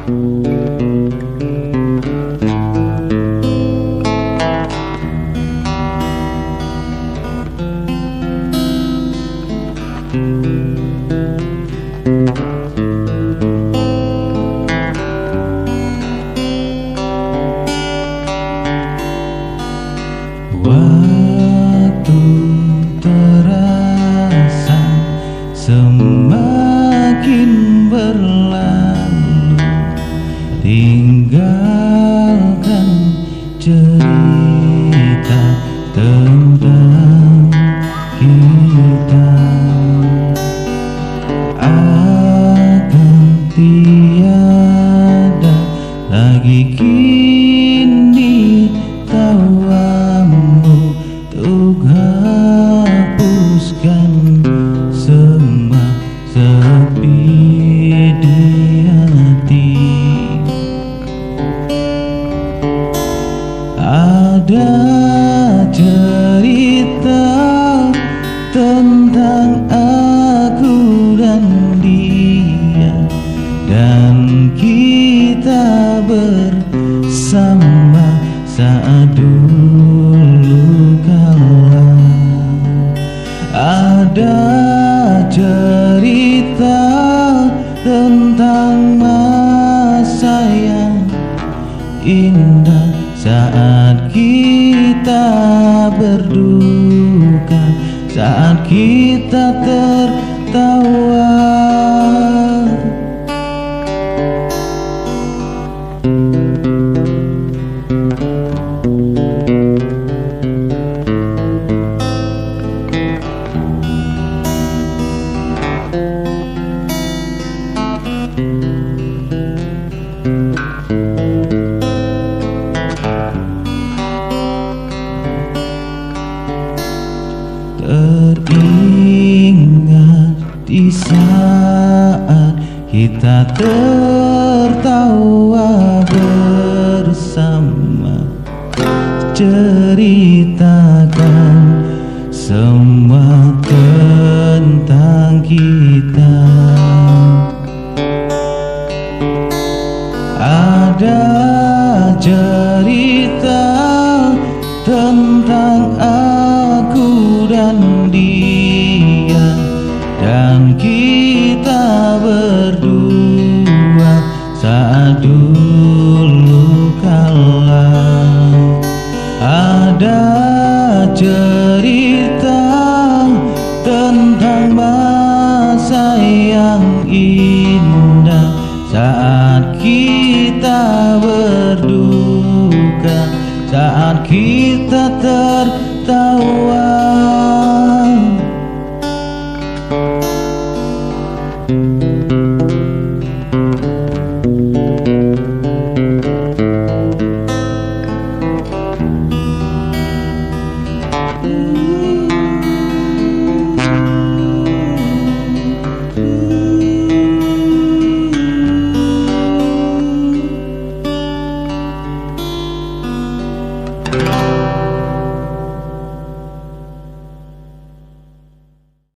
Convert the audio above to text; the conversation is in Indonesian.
Waktu terasa semakin berlalu, tinggalkan cerita tentang kita. Akan tiada lagi kini tawamu untuk hapuskan semua sepi di hati. Ada cerita tentang aku dan dia, dan kita bersama saat dulu kala. Ada cerita tentang masa yang indah saat kita berduka, saat kita tertawa. Teringat di saat kita tertawa bersama, ceritakan semua tentang kita. Ada cerita tentang aku dan dia, dan kita berdua saat dulu kala. Ada cerita tentang masa yang indah saat kita berduka, saat kita